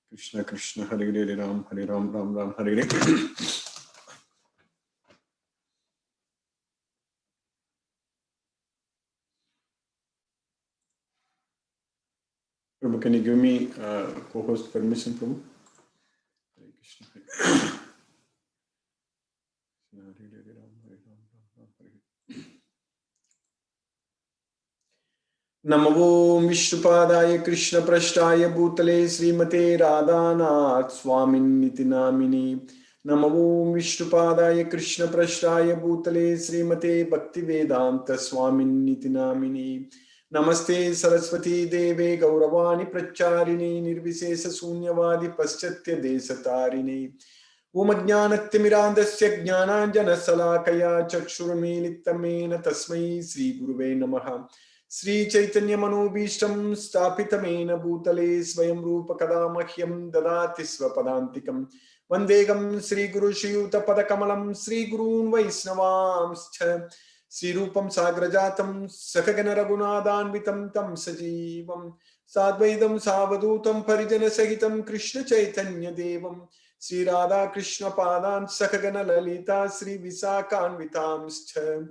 Krishna Krishna Hare Hare Hare Ram Ram Ram Hare Hare. Prabhu, can you give me co-host permission, Prabhu? Hare Krishna Hare Namo Vishnupadaya Krishna Prashtaya Bhutale Srimate Radhanath Swaminiti Namini. Namo Vishnupadaya Krishna Prashtaya Bhutale Srimate Bhaktivedanta Swaminiti Namini. Namaste Saraswati Deve Gauravani Pracharini Nirvisesa Sunyavadi Paschatya Desatarini. Om Ajnanatymirandasya Jnananjana Salakaya Chakshurmilitamena Tasmai Sri Guruve Namaha. Sri Chaitanya Manobhishtam Stapitamena Bhutale Swayam Rupa Kadamahyam Dadati Swapadantikam Vandegam Sri Guru Shiyuta Padakamalam Sri Gurun Vaisnavamscha Sri Rupam Sagrajatam Sakagana Raghunadhanvitam Tam Sajivam Sadvaidam Savadutam Parijana Sahitam Krishna Chaitanya Devam Sri Radha Krishna Padan Sakagana Lalita Sri Visakanvitamscha.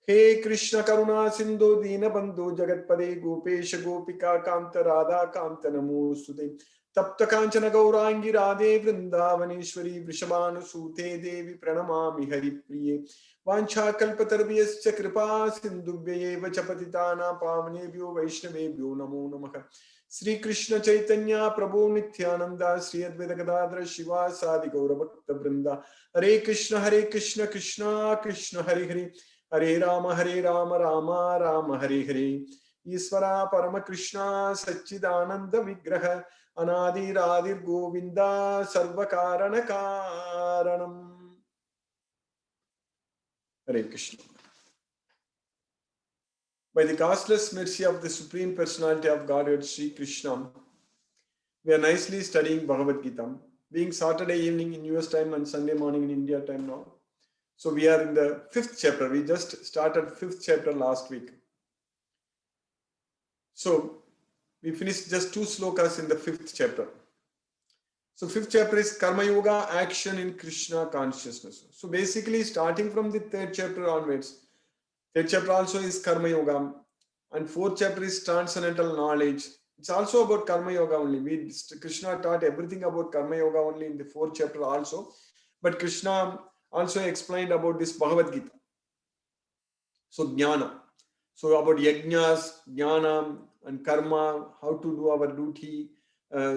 He Krishna Karuna Sindhu Dina Bandhu Jagatpade Gopesha Gopika Kanta Radha Kanta Namostude Tapta Kanchana Gaurangi Radhe Vrindavaneshwari Vrishabhanu Sute Devi Pranamami Hari Priye Vancha Kalpatarviyascha Kripa Sindhubhyeva Chapatitana Pavanebhyo Vaishnavebhyo Namo Namaha. Sri Krishna Chaitanya Prabhu Nityananda Sri Advaita Gadadhara Shiva Sadi Gauravakta Vrinda. Hare Krishna Krishna Krishna Hare Hare Hare Rama Rama Rama Hare Hare. Isvara Parama Krishna Satchidananda Vigraha Anadi Radhir Govinda Sarvakarana Karanam. Hare Krishna. By the costless mercy of the Supreme Personality of Godhead, Sri Krishna, we are nicely studying Bhagavad Gita, being Saturday evening in US time and Sunday morning in India time now. So we are in the 5th chapter. We just started 5th chapter last week. So we finished just 2 slokas in the 5th chapter. So 5th chapter is Karma Yoga, action in Krishna consciousness. So basically starting from the 3rd chapter onwards, 3rd chapter also is Karma Yoga, and 4th chapter is transcendental knowledge. It's also about Karma Yoga only. Krishna taught everything about Karma Yoga only in the 4th chapter also. But Krishna also explained about this Bhagavad Gita. So Jnana. So about yajnas, jnana and karma, how to do our duty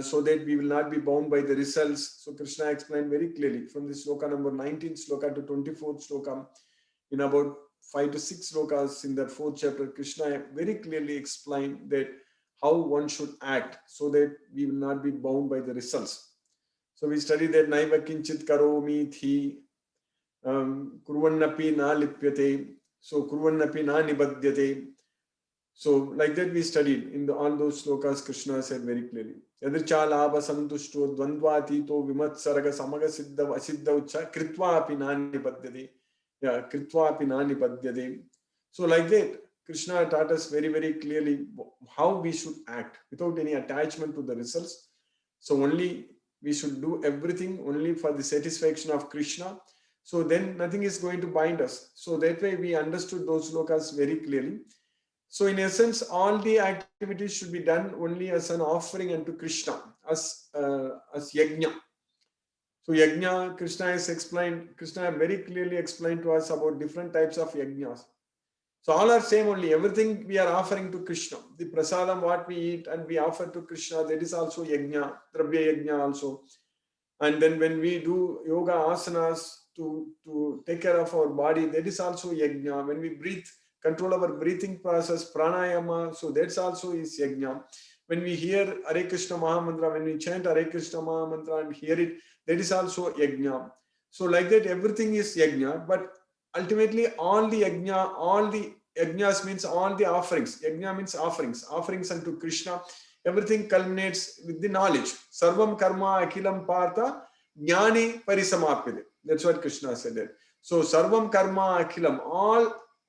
so that we will not be bound by the results. So Krishna explained very clearly from the sloka number 19 sloka to 24th sloka. In about 5 to 6 slokas in that 4th chapter, Krishna very clearly explained that how one should act so that we will not be bound by the results. So we studied that Naiva Kinchit Karomi Thi Kurvannapi Na Lipyate. So Kurvannapi Na Nibadhyate. So like that we studied in all those slokas. Krishna said very clearly, Yadricha Labha Santushto Dvandvatito Vimatsaraga Samaga Siddha Asiddha Ucha Kritva Api Na Nibadhyate. Yeah, Kritva Api Na Nibadhyate. So like that, Krishna taught us very, very clearly how we should act without any attachment to the results. So only we should do everything only for the satisfaction of Krishna. So then nothing is going to bind us. So that way we understood those slokas very clearly. So in essence, all the activities should be done only as an offering unto Krishna, as yajna. So yajna, Krishna has explained, Krishna very clearly explained to us about different types of yajnas. So all are same only, everything we are offering to Krishna. The prasadam what we eat and we offer to Krishna, that is also yajna, dravya yajna also. And then when we do yoga asanas to take care of our body, that is also yajna. When we breathe, control our breathing process, pranayama, so that's also is yajna. When we hear Hare Krishna Mahamantra, when we chant Hare Krishna Mahamantra and hear it, that is also yajna. So like that, everything is yajna, but ultimately all the yajnas means all the offerings. Yajna means offerings unto Krishna. Everything culminates with the knowledge. Sarvam karma akilam partha jnani parisamapyate. That's what Krishna said there. So sarvam karma akilam,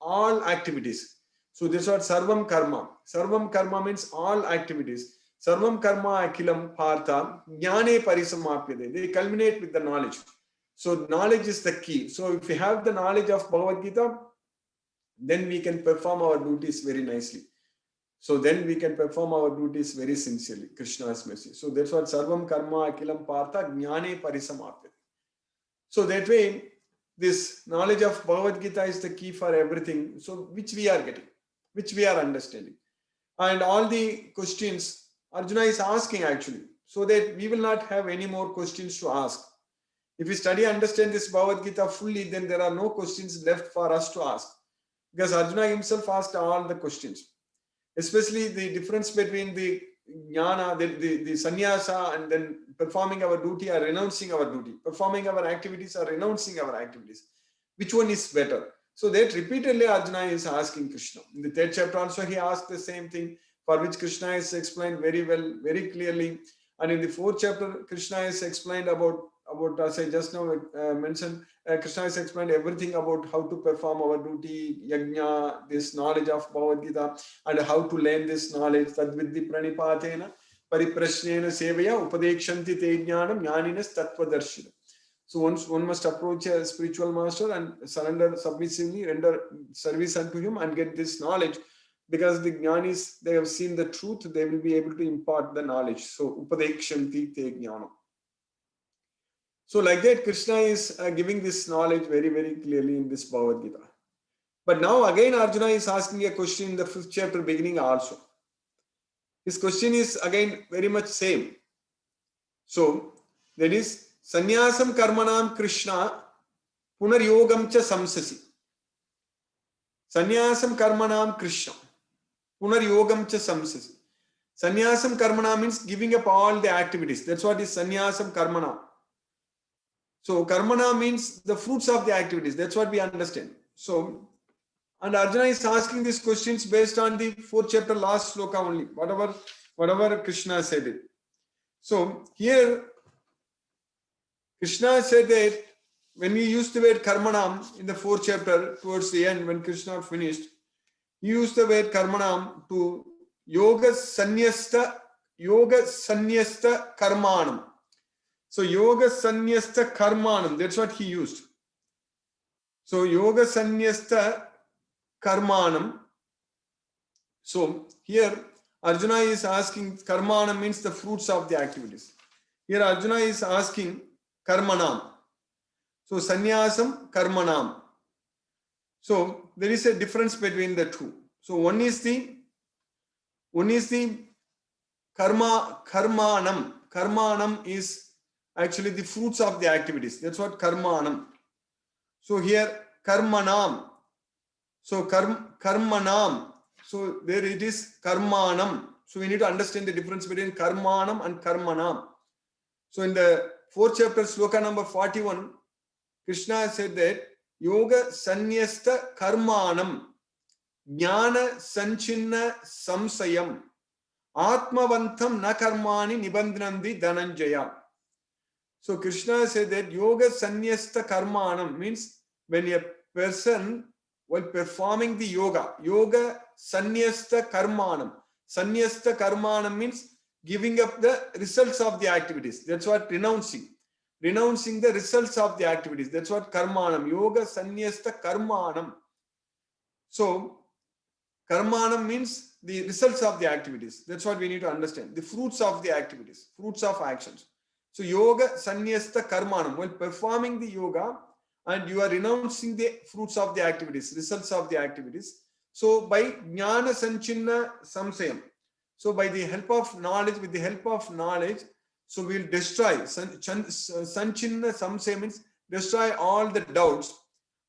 all activities. So this is what sarvam karma. Sarvam karma means all activities. Sarvam karma akilam partha jnane parisamapyate. They culminate with the knowledge. So knowledge is the key. So if we have the knowledge of Bhagavad Gita, then we can perform our duties very nicely. So then we can perform our duties very sincerely. Krishna's message. So that's what Sarvam karma akilam partha jnane parisamapyate. So that way, this knowledge of Bhagavad Gita is the key for everything. So which we are getting, which we are understanding. And all the questions Arjuna is asking actually, so that we will not have any more questions to ask. If we study and understand this Bhagavad Gita fully, then there are no questions left for us to ask. Because Arjuna himself asked all the questions. Especially the difference between the jnana, the sannyasa, and then performing our duty or renouncing our duty. Performing our activities or renouncing our activities. Which one is better? So that repeatedly Arjuna is asking Krishna. In the third chapter also he asked the same thing, for which Krishna is explained very well, very clearly. And in the fourth chapter, Krishna is explained about as I just now mentioned, Krishna has explained everything about how to perform our duty, yajna, this knowledge of Bhagavad Gita, and how to learn this knowledge. Tadvidhi pranipatena pariprashnena sevaya upadekshanti te jnanam jnaninas tattvadarshina. So one must approach a spiritual master and surrender submissively, render service unto him and get this knowledge. Because the jnanis, they have seen the truth, they will be able to impart the knowledge. So upadekshanti te jnanam. So like that, Krishna is giving this knowledge very, very clearly in this Bhagavad Gita. But now again Arjuna is asking a question in the 5th chapter beginning also. His question is again very much same. So that is, Sannyasam karmanam Krishna punaryogam cha samsasi. Sannyasam karmanam Krishna punaryogam cha samsasi. Sannyasam karmana means giving up all the activities. That's what is sannyasam karmana. So karmana means the fruits of the activities. That's what we understand. So, and Arjuna is asking these questions based on the 4th chapter last sloka only, whatever Krishna said it. So here Krishna said that when we used the word karmanam in the 4th chapter towards the end, when Krishna finished, he used the word karmanam to yoga sannyasta karmanam. So yoga sannyasta karmanam, that's what he used. So yoga sannyasta karmanam. So here Arjuna is asking, karmanam means the fruits of the activities. Here Arjuna is asking karmanam. So sannyasam karmanam. So there is a difference between the two. So one is the karmanam. Karmanam is actually the fruits of the activities. That's what karmanam. So here karmanam. So karmanam. So there it is karmanam. So we need to understand the difference between karmanam and karmanam. So in the 4th chapter, sloka number 41, Krishna said that yoga sannyasta karmanam jnana sanchinna samsayam atmavantam na karmani nibandhanandi dhananjaya. So Krishna said that yoga sannyasta karmanam means when a person while performing the yoga sannyasta karmanam. Sannyasta karmanam means giving up the results of the activities. That's what renouncing the results of the activities. That's what karmanam. Yoga sannyasta karmanam. So karmanam means the results of the activities. That's what we need to understand. The fruits of the activities, fruits of actions. So yoga sannyasta karmanam. While performing the yoga and you are renouncing the fruits of the activities, results of the activities. So by jnana sanchinna samsayam. So by the help of knowledge, with the help of knowledge, so we will destroy. Sanchinna samsayam means destroy all the doubts.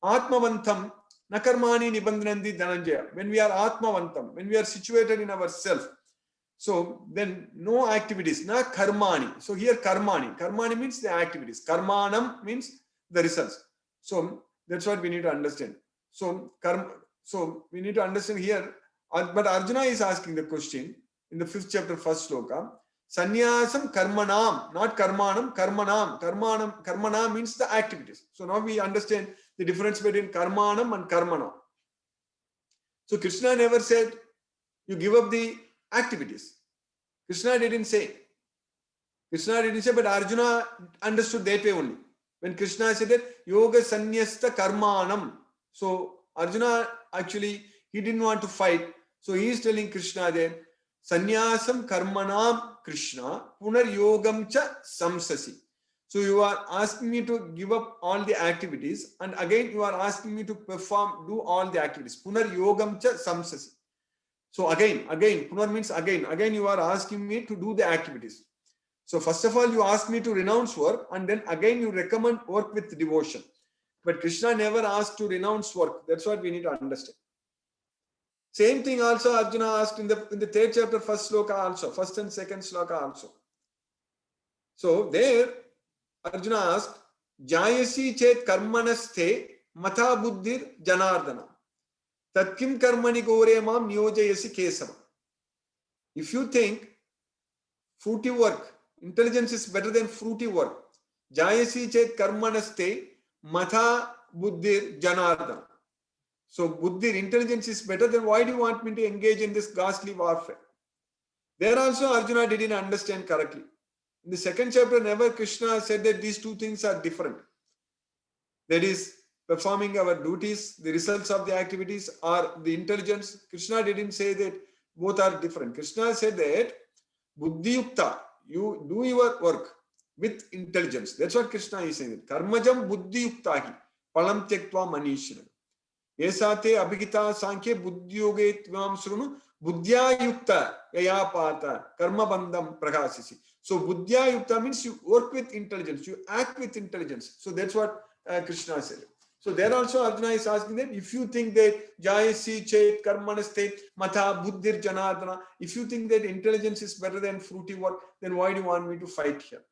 Atmavantam nakarmani nibandhanandi dhananjaya. When we are atmavantam, when we are situated in ourself, so then no activities, na karmani. So here karmani. Karmani means the activities. Karmanam means the results. So that's what we need to understand. So we need to understand here. But Arjuna is asking the question in the 5th chapter, 1st sloka. Sannyasam karmanam, not karmanam, karmanam. Karmanam means the activities. So now we understand the difference between karmanam and karmanam. So Krishna never said you give up the activities. Krishna didn't say. But Arjuna understood that way only. When Krishna said that yoga sannyasta karmanam, so Arjuna actually he didn't want to fight, so he is telling Krishna that sannyasam karmanam Krishna punar yogam cha samsasi. So you are asking me to give up all the activities, and again you are asking me to do all the activities. Punar yogam cha samsasi. So again, punar means again you are asking me to do the activities. So first of all, you ask me to renounce work, and then again you recommend work with devotion. But Krishna never asked to renounce work. That's what we need to understand. Same thing also Arjuna asked in the third chapter, first sloka also, first and second sloka also. So there Arjuna asked, Jayasi chet karmanaste matha buddhir janardana. Tatkim karmani gore mam niyojayasi kesava. If you think fruity work, intelligence is better than fruity work. Jayasi chet karmanaste matha buddhir janardana. So buddhir, intelligence is better, then why do you want me to engage in this ghastly warfare? There also Arjuna didn't understand correctly. In the second chapter, never Krishna said that these two things are different. That is, performing our duties, the results of the activities, or the intelligence. Krishna didn't say that both are different. Krishna said that buddhi yukta, you do your work with intelligence. That's what Krishna is saying. Karmajam buddhi yuktahi palam tyaktva manishina. Esate abhigita sankhya buddhi yoge tvam srunu buddhya yukta yayapata karma bandham prakasisi. So buddhya yukta means you work with intelligence, you act with intelligence. So that's what Krishna said. So there also Arjuna is asking that if you think that jayasi chet karmanaste matha buddhir janardana, if you think that intelligence is better than fruity work, then why do you want me to fight here?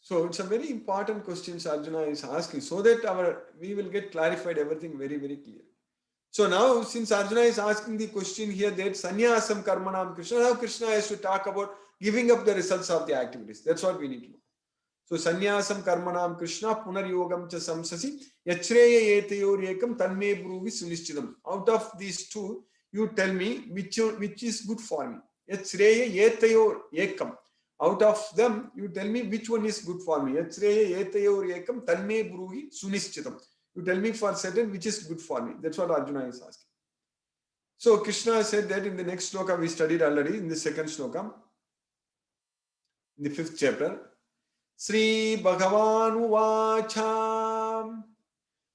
So it's a very important question Arjuna is asking, so that we will get clarified everything very, very clear. So now, since Arjuna is asking the question here that sannyasam karmanam Krishna, now Krishna has to talk about giving up the results of the activities. That's what we need to know. So sannyasam karmanam Krishna punar yogam cha samsasi yachreya etayor ekam tanme bruvi sunishchitam. Out of these two, you tell me which is good for me. Yachreya etayor ekam. Out of them, you tell me which one is good for me. Yachreya etayor ekam tanme bruvi sunishchitam. You tell me for certain which is good for me. That's what Arjuna is asking. So Krishna said that in the next sloka we studied already, in the second sloka, in the 5th chapter. Sri Bhagavan Uvacha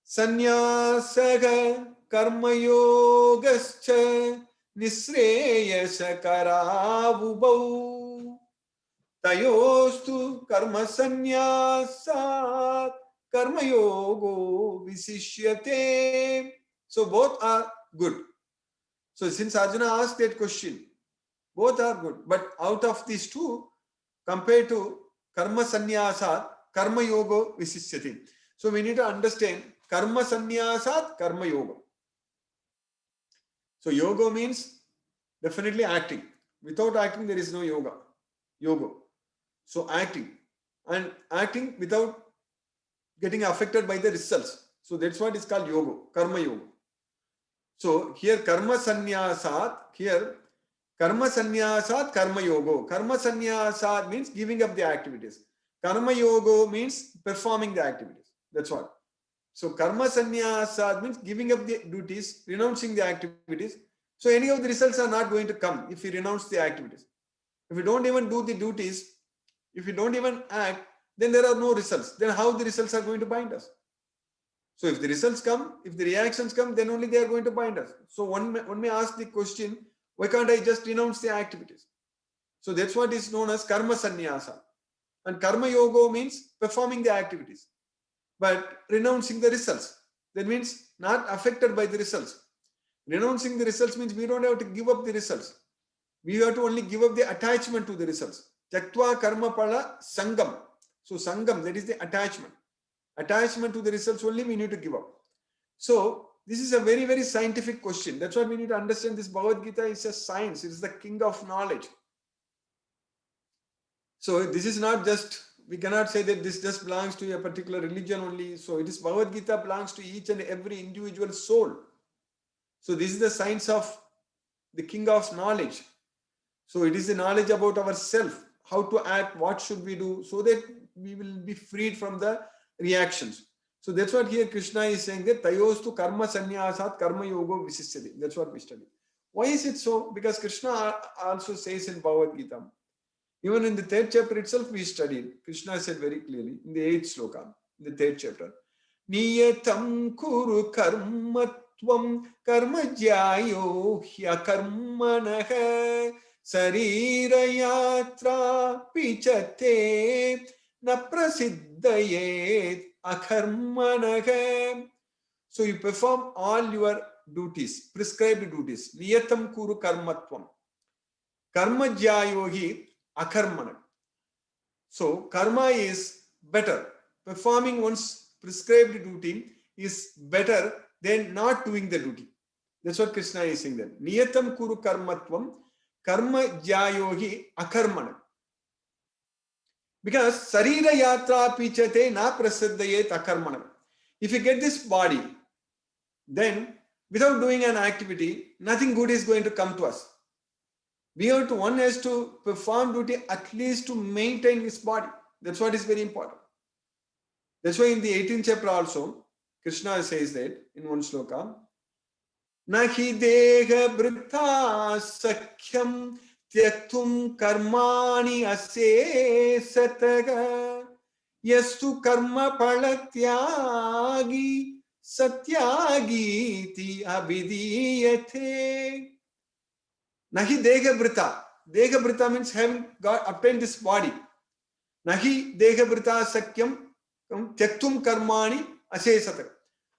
Sannyasaka Karma Yogascha Nisreyasa Karavubau Tayostu Karma Sannyasat Karma Yogo Visishyate. So both are good. So since Arjuna asked that question, both are good. But out of these two, compared to karma sannyasat, karma yoga visishyati. So we need to understand karma sannyasat, karma yoga. So yoga means definitely acting. Without acting, there is no yoga. So acting. And acting without getting affected by the results. So that's what is called yoga, karma yoga. So here karma sannyasat, karma sannyasat, karma yoga. Karma sannyasat means giving up the activities. Karma yoga means performing the activities. That's what. So karma sannyasat means giving up the duties, renouncing the activities. So any of the results are not going to come if you renounce the activities. If you don't even do the duties, if you don't even act, then there are no results. Then how the results are going to bind us? So if the results come, if the reactions come, then only they are going to bind us. So one may ask the question, why can't I just renounce the activities? So that's what is known as karma sannyasa. And karma yoga means performing the activities, but renouncing the results. That means not affected by the results. Renouncing the results means we don't have to give up the results. We have to only give up the attachment to the results. Tyaktva karma pala sangam. So sangam, that is the attachment. Attachment to the results only we need to give up. So this is a very, very scientific question. That's why we need to understand this Bhagavad Gita is a science. It is the king of knowledge. So this is not just, we cannot say that this just belongs to a particular religion only. So it is Bhagavad Gita belongs to each and every individual soul. So this is the science of the king of knowledge. So it is the knowledge about ourself, how to act, what should we do, so that we will be freed from the reactions. So that's what here Krishna is saying, that tayostu karma sannyasat karma yogo visishyati. That's what we study. Why is it so? Because Krishna also says in Bhagavad Gita, even in the 3rd chapter itself we studied, Krishna said very clearly in the 8th sloka, in the 3rd chapter, Niyatam kuru karmatvam karma jyayo hyakarmanaha sarira yatra pichate na prasiddhayet akarmanaha. So you perform all your duties, prescribed duties. Niyatam kuru karmatvam. Karma jyayohi akarmana. So karma is better. Performing one's prescribed duty is better than not doing the duty. That's what Krishna is saying there. Niyatam kuru karmatvam karma jyayohi akarmana. Because sarira yatra pichate na prasiddhayet akarmana. If you get this body, then without doing an activity, nothing good is going to come to us. One has to perform duty at least to maintain his body. That's what is very important. That's why in the 18th chapter also, Krishna says that in one sloka, Nahi deha brita sakhyam tyaktum karmani ase sataga yastu karma palatyagi satyagiti abhidiyate. Nahi deha brita. Deha brita means having obtained this body. Nahi deha brita sakyam tyaktum karmani asesata.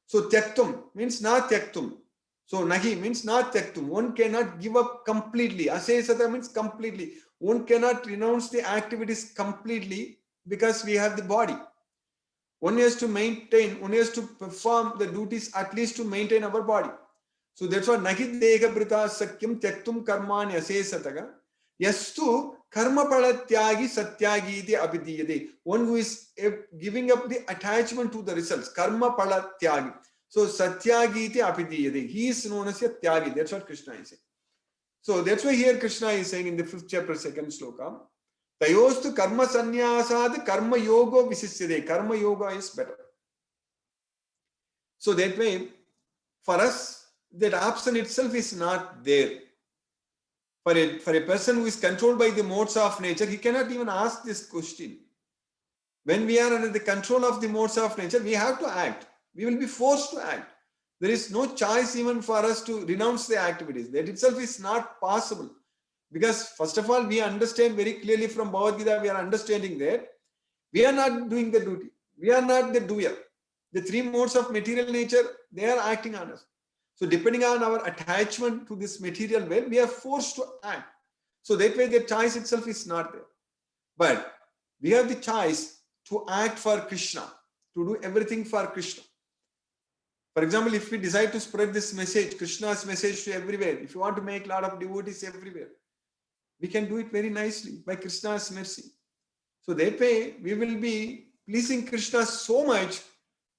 So tyaktum means not tyaktum. So nahi means not tyaktum. One cannot give up completely. Asesata means completely. One cannot renounce the activities completely because we have the body. One has to maintain, one has to perform the duties at least to maintain our body. So that's why nahi deha brita sakyam tyaktum karmani asesataga yastu karma palatyagi satyagi iti abhidiyate. One who is giving up the attachment to the results. Karma palatyagi. So satyagi iti abhidiyate. He is known as a tyagi. That's what Krishna is saying. So that's why here Krishna is saying in the 5th chapter 2nd sloka, tayostu karma sannyasad karma yogo visishyate. Karma yoga is better. So that way, for us, that option itself is not there. For a person who is controlled by the modes of nature, he cannot even ask this question. When we are under the control of the modes of nature, we have to act. We will be forced to act. There is no choice even for us to renounce the activities. That itself is not possible. Because first of all, we understand very clearly from Bhagavad Gita, we are understanding that we are not doing the duty. We are not the doer. The 3 modes of material nature, they are acting on us. So depending on our attachment to this material world, we are forced to act. So that way the choice itself is not there. But we have the choice to act for Krishna, to do everything for Krishna. For example, if we decide to spread this message, Krishna's message to everywhere, if you want to make a lot of devotees everywhere, we can do it very nicely by Krishna's mercy. So that way we will be pleasing Krishna so much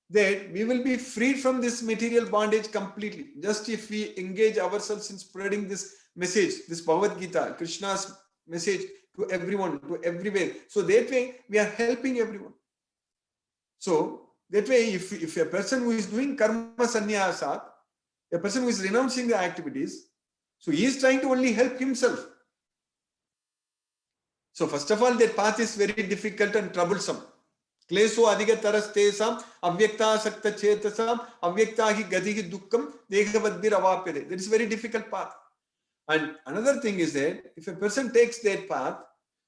that we will be freed from this material bondage completely. Just if we engage ourselves in spreading this message, this Bhagavad Gita, Krishna's message to everyone, to everywhere. So that way we are helping everyone. So that way if a person who is doing karma sannyasat, a person who is renouncing the activities, so he is trying to only help himself. So first of all, that path is very difficult and troublesome. Klesho adhiga tarastesam avyakta sakta chetasam avyakta hi gadihi dukkam dehavadbir avapyade. That is a very difficult path. And another thing is that if a person takes that path,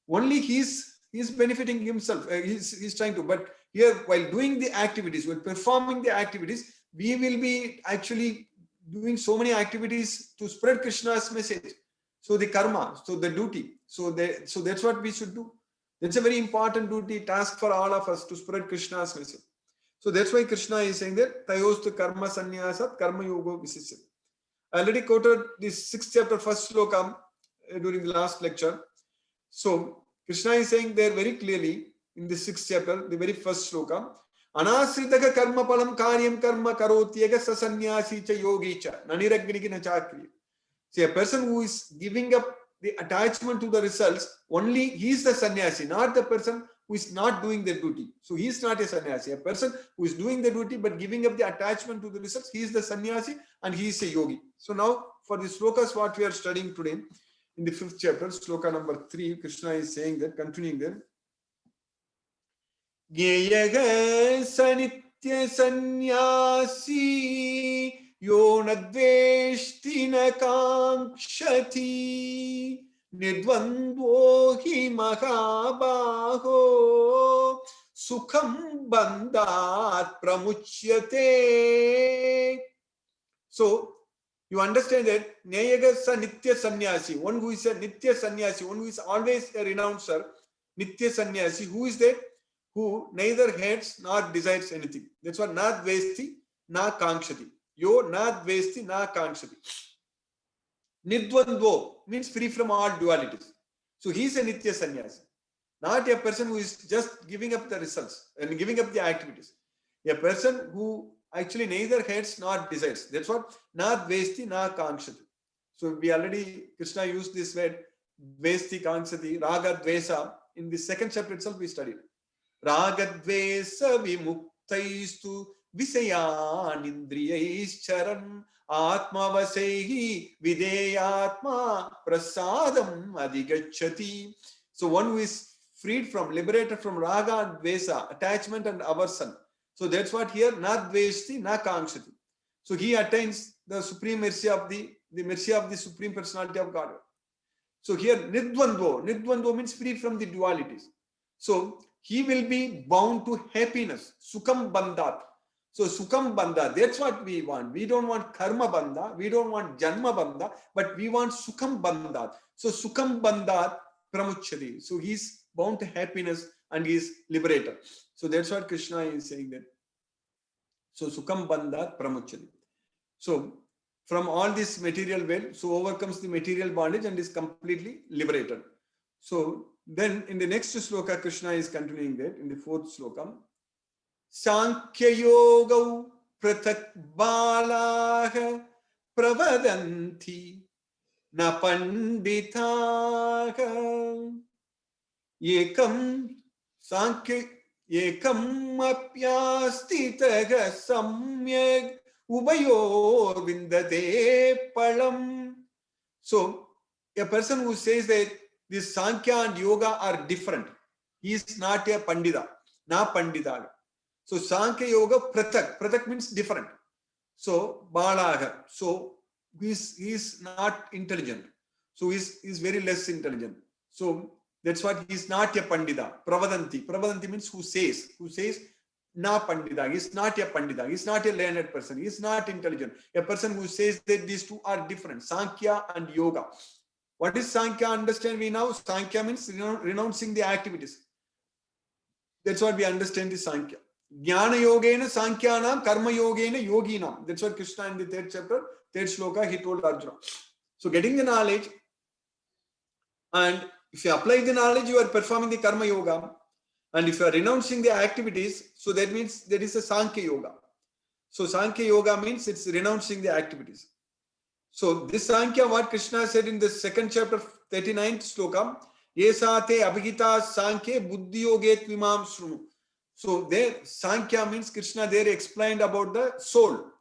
only he is benefiting himself. He's trying to. But here, while doing the activities, while performing the activities, we will be actually doing so many activities to spread Krishna's message. So the karma, so the duty. So that's what we should do. That's a very important duty, task for all of us to spread Krishna's message. So that's why Krishna is saying that tayostu karma sannyasat karma yogo visishyate. I already quoted this 6th chapter, 1st sloka during the last lecture. So Krishna is saying there very clearly in the 6th chapter, the very 1st sloka, anasritaka karma palam karyam karma karotyega sasanyasi cha yogi cha naniragnihi na chakriya. See, a person who is giving up the attachment to the results, only he is the sannyasi, not the person who is not doing the duty. So he is not a sannyasi. A person who is doing the duty but giving up the attachment to the results, he is the sannyasi and he is a yogi. So now for the slokas what we are studying today, in the 5th chapter, sloka number 3, Krishna is saying that, continuing there. Gyeyaga sanitya sannyasi yo nadveshti na kankshati nidvandvo hi mahabaho sukham bandhat pramuchyate. So you understand that Nyayaga is a Nitya Sannyasi, one who is a Nitya Sannyasi, one who is always a renouncer, Nitya Sannyasi, who is that? Who neither hates nor desires anything. That's what na dvesti na kankshati. Yo na dvesti na kankshati. Nidvandvo means free from all dualities. So he is a Nitya Sannyasi, not a person who is just giving up the results and giving up the activities. A person who actually neither hates nor desires. That's what na dvesti na kankshati. So we already, Krishna used this word dvesti kankshati, raga dvesa. In the 2nd chapter itself we studied. Raga dvesa vimuktaistu visayanindriyaicharan atmavasehi videyatma prasadam adigachati. So one who is freed from, liberated from raga and dvesa, attachment and aversion. So that's what here, na dvesti, na kankshati. So he attains the supreme mercy of the mercy of the Supreme Personality of God. So here, nidvandvo. Nidvandvo means free from the dualities. So he will be bound to happiness. Sukham bandhat. So sukham bandha, that's what we want. We don't want karma bandha, we don't want janma bandha, but we want sukham bandhat. So sukham bandhat pramuchyati. So he is bound to happiness and he is liberated. So that's what Krishna is saying there. So sukham bandhat pramuchyati. So from all this material wealth, so overcomes the material bondage and is completely liberated. So then in the next sloka, Krishna is continuing there in the 4th sloka. Sankhya yoga pratak balaha pravadanti na panditaha ekam sankhya ekam apyastitaha samyag ubayor vindate palam. So a person who says that this Sankhya and Yoga are different, he is not a Pandita, na Pandita. So Sankhya Yoga pratak. Pratak means different. So Balaha. So he is not intelligent. So he is very less intelligent. So that's what he is not a Pandita. Pravadanti. Pravadanti means who says na Pandita. He is not a Pandita. He is not a learned person. He is not intelligent. A person who says that these two are different, Sankhya and Yoga. What is Sankhya? Understand we now? Sankhya means renouncing the activities. That's what we understand is Sankhya. Jnana yogena Sankhyanam, Karma yogena yoginam. That's what Krishna in the 3rd chapter, 3rd sloka, he told Arjuna. So getting the knowledge, and if you apply the knowledge, you are performing the Karma yoga. And if you are renouncing the activities, so that means there is a Sankhya yoga. So Sankhya yoga means it's renouncing the activities. So this Sankhya, what Krishna said in the 2nd chapter, 39th sloka, Yesate abhigita Sankhya buddhi yoget vimam shrunu. So there, Sankhya means Krishna there explained about the soul.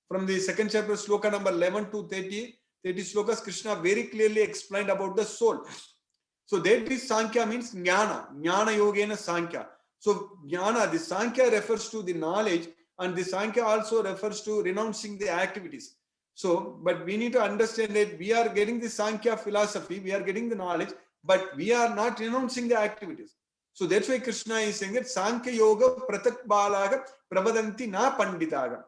From the 2nd chapter, sloka number 11 to 30 slokas, Krishna very clearly explained about the soul. So that is Sankhya means Jnana. Jnana yogena Sankhya. So Jnana, the Sankhya refers to the knowledge, and the Sankhya also refers to renouncing the activities. So, but we need to understand that we are getting the Sankhya philosophy, we are getting the knowledge, but we are not renouncing the activities. So that's why Krishna is saying that Sankhya yoga pratak balaga pravadanti na panditaga.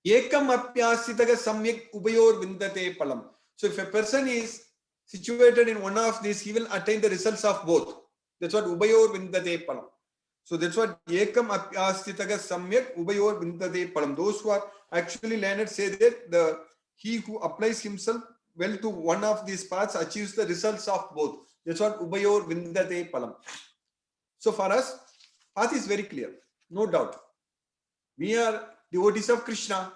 Ekam apyasitaga samyak ubayor vindate palam. So if a person is situated in one of these, he will attain the results of both. That's what ubayor vindate palam. So that's what ekam apyasitaga samyak ubayor vindate palam. Those who are actually learned say that he who applies himself well to one of these paths achieves the results of both. That's what ubayor vindate palam. So for us, path is very clear, no doubt. We are devotees of Krishna,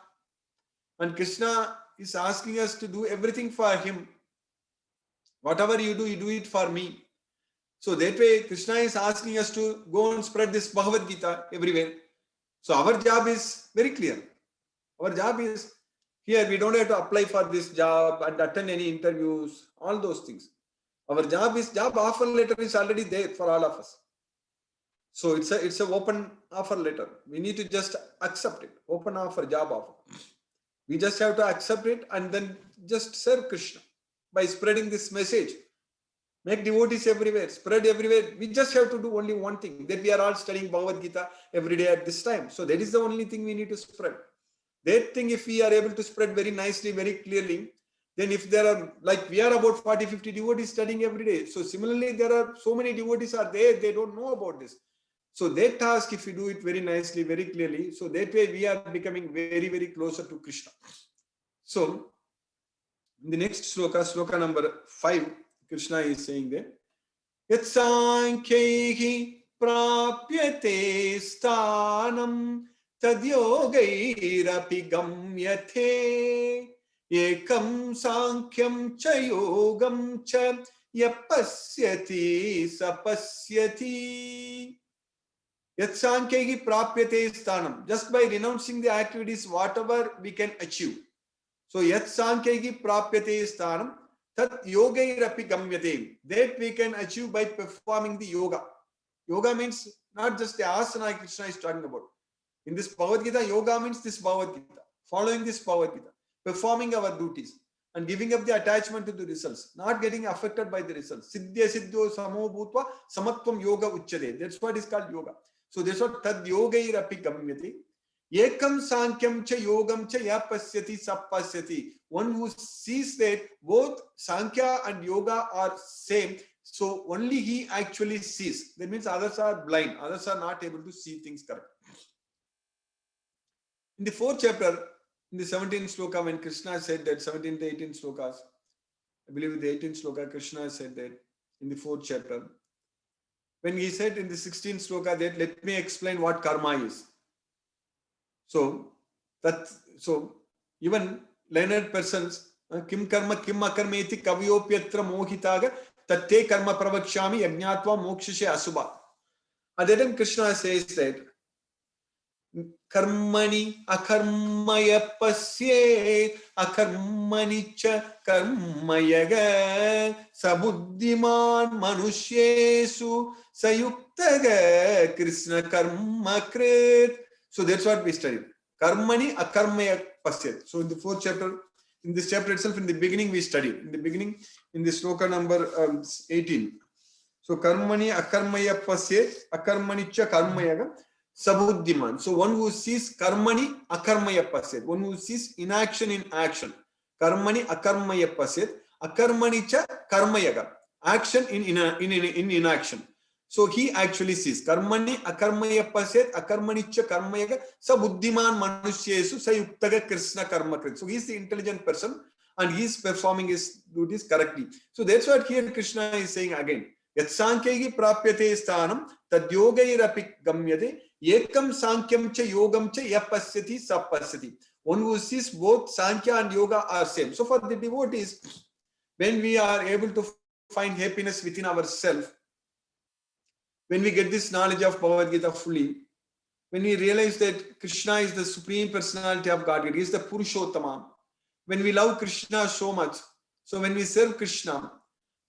and Krishna is asking us to do everything for him. Whatever you do it for me. So that way, Krishna is asking us to go and spread this Bhagavad Gita everywhere. So our job is very clear. Our job is here. We don't have to apply for this job and attend any interviews, all those things. Our job offer letter is already there for all of us. So it's a open offer letter. We need to just accept it. Open offer, job offer. We just have to accept it and then just serve Krishna by spreading this message. Make devotees everywhere, spread everywhere. We just have to do only one thing, that we are all studying Bhagavad Gita every day at this time. So that is the only thing we need to spread. That thing, if we are able to spread very nicely, very clearly, then if there are, like we are about 40, 50 devotees studying every day. So similarly, there are so many devotees are there, they don't know about this. So that task, if we do it very nicely, very clearly, so that way we are becoming very, very closer to Krishna. So in the next sloka number 5, Krishna is saying that Yat Sankhyahi prapyate sthanam tadyogairapi gamyate ekam sankyam cha yogam cha yapasyati sapasyati. Yat Sankhyahi prapyate sthanam. Just by renouncing the activities, whatever we can achieve. So Yat Sankhyahi prapyate sthanam tat yogairapi gamyate. That we can achieve by performing the yoga. Yoga means not just the asana Krishna is talking about. In this Bhagavad Gita, yoga means this Bhagavad Gita. Following this Bhagavad Gita. Performing our duties. And giving up the attachment to the results. Not getting affected by the results. Siddhya siddho samo bhutva samatvam yoga uchyate. That's what is called yoga. So that's what tad yogairapi gamyate. Ekam sankyam cha yogam cha yapasyati sapasyati. One who sees that both Sankhya and Yoga are same, so only he actually sees. That means others are blind, others are not able to see things correct. In the 4th chapter, in the 17th sloka, when Krishna said that, 17 to 18 slokas, I believe in the 18th sloka, Krishna said that in the 4th chapter, when he said in the 16th sloka that, let me explain what karma is. So even learned persons, kim karma kim akarmeti kavyopyatra mohitaga tatte karma pravakshami yajnatva mokshashe asubha. And then Krishna says that karmani akarmaya pasye akarmani cha karmayaga sabuddhiman manushyesu sayuktaga krishna karma krit. So that's what we studied. Karmani akarmaya pasyat. So in the 4th chapter, in this chapter itself, in the beginning we studied. In the beginning, in the sloka number 18. So karmani akarmaya pasyat, akarmani cha karmayaga sabuddhiman. So one who sees karmani akarmaya pasyat. One who sees inaction in action. Karmani akarmaya pasyat, akarmani cha karmayaga. Action in inaction. So he actually sees karmani akarmaya pasyat akarmani cha karmayaga sabuddhiman manushyesu sayuktaga krishna karma krit. So he is the intelligent person and he is performing his duties correctly. So that's what here Krishna is saying again. Yat sankhyahi prapyate sthanam tad yogairapi gamyate ekam sankyam cha yogam cha yapasyati sapasyati. One who sees both sankhya and yoga are same. So for the devotees, when we are able to find happiness within ourselves, when we get this knowledge of Bhagavad Gita fully, when we realize that Krishna is the Supreme Personality of Godhead, he is the Purushottama, when we love Krishna so much, so when we serve Krishna,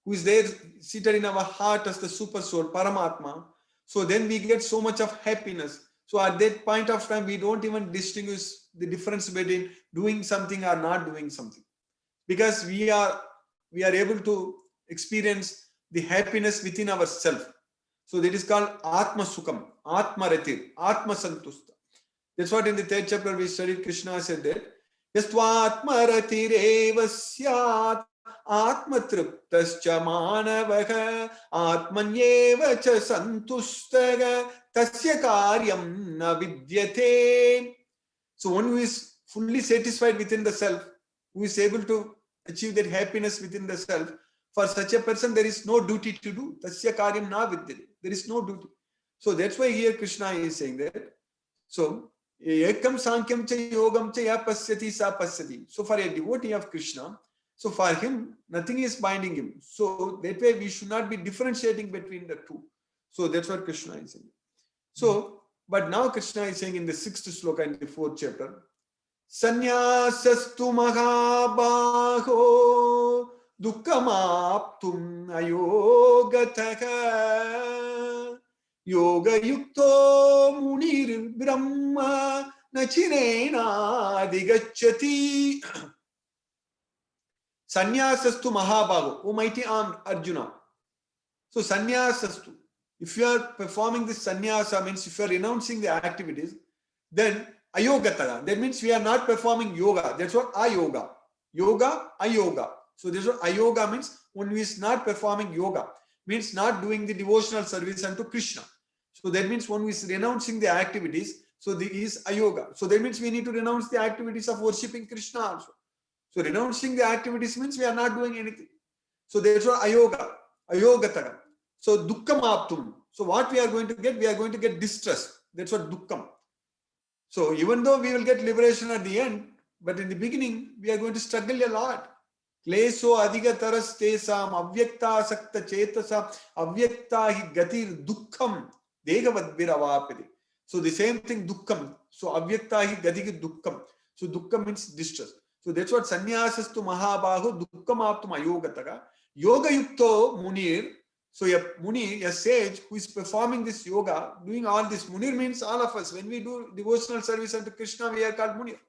who is there seated in our heart as the Super Soul, Paramatma, so then we get so much of happiness. So at that point of time, we don't even distinguish the difference between doing something or not doing something. Because we are able to experience the happiness within ourselves. So that is called Atma Sukham, Atma Ratir, Atma Santusta. That's what in the 3rd chapter we studied. Krishna said that Yastva Atma Ratireva Syat Atma Triptascha Manavaha Atmanyeva cha Santustaga Tasya Karyam na Vidyate. So one who is fully satisfied within the self, who is able to achieve that happiness within the self, for such a person, there is no duty to do. Tasya karyam na vidyate. There is no duty. So that's why here Krishna is saying that. So, ekam sankyam cha yogam cha ya pasyati sa pasyati. So for a devotee of Krishna, So for him, nothing is binding him. So that way we should not be differentiating between the two. So that's what Krishna is saying. So, but now Krishna is saying in the 6th sloka in the 4th chapter, Sanyasastu mahabaho dukkhamaptum ayogataka yoga yukto munir brahma nachirena digacchati. Sanyasastu mahabaho, O mighty armed Arjuna. So sanyasastu, if you are performing this sannyasa, means if you are renouncing the activities, then ayogatara, that means we are not performing yoga. That's what ayoga. Yoga, ayoga. So this is what ayoga means. One who is not performing yoga, means not doing the devotional service unto Krishna. So that means one who is renouncing the activities. So this is ayoga. So that means we need to renounce the activities of worshipping Krishna also. So renouncing the activities means we are not doing anything. So that's what ayoga, ayogatara. So dukkham aptum. So what we are going to get? We are going to get distress. That's what dukkham. So even though we will get liberation at the end, but in the beginning we are going to struggle a lot. Kleso adhigataras tesam avyakta sakta chetasa avyakta hi gatir dukkham degavadviravapidi. So the same thing dukkham. So avyakta hi gatir dukkham. So dukkham means distress. So that's what sanyasastu mahabahu dukkham aptum ayogataka yoga yukto munir. So a muni, a sage who is performing this yoga, doing all this. Munir means all of us. When we do devotional service unto Krishna, we are called munir.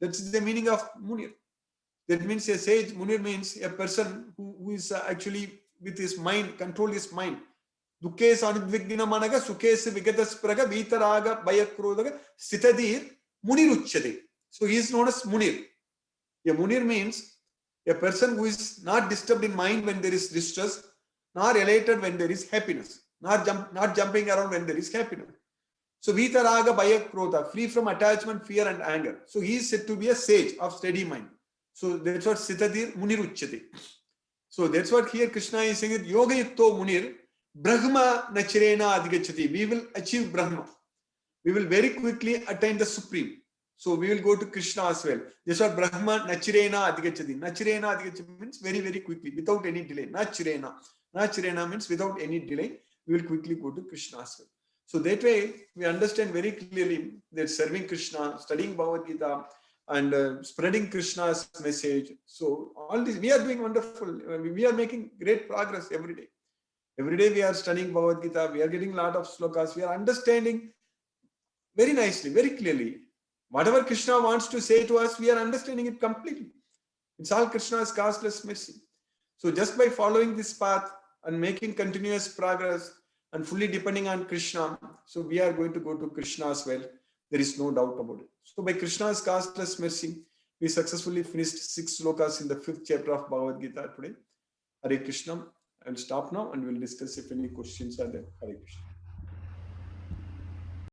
That's the meaning of munir. That means a sage. Munir means a person who is actually with his mind, control his mind. Dukkes anudvignana managa sukes vigatas praga vitaraga bayakrodaga sitadir munir uchyate. So he is known as munir. A munir means a person who is not disturbed in mind when there is distress, nor elated when there is happiness, not jumping around when there is happiness. So vitaraga bhaya krodha, free from attachment, fear and anger. So he is said to be a sage of steady mind. So that's what sitadir munir uchyate. So that's what here Krishna is saying, yoga yukto munir brahma nachirena adhigachati. We will achieve Brahma. We will very quickly attain the supreme. So we will go to Krishna as well. That's what Brahma nachirena adhigachati. Nachirena adhigachati means very, very quickly, without any delay. Nachirena. Nachirena means without any delay, we will quickly go to Krishna as well. So that way, we understand very clearly that serving Krishna, studying Bhagavad Gita, and spreading Krishna's message. So all this, we are doing wonderful. We are making great progress every day. Every day we are studying Bhagavad Gita. We are getting a lot of slokas. We are understanding very nicely, very clearly. Whatever Krishna wants to say to us, we are understanding it completely. It's all Krishna's causeless mercy. So just by following this path and making continuous progress and fully depending on Krishna, so we are going to go to Krishna as well. There is no doubt about it. So by Krishna's causeless mercy, we successfully finished 6 slokas in the 5th chapter of Bhagavad Gita today. Hare Krishna. I will stop now and we will discuss if any questions are there. Hare Krishna.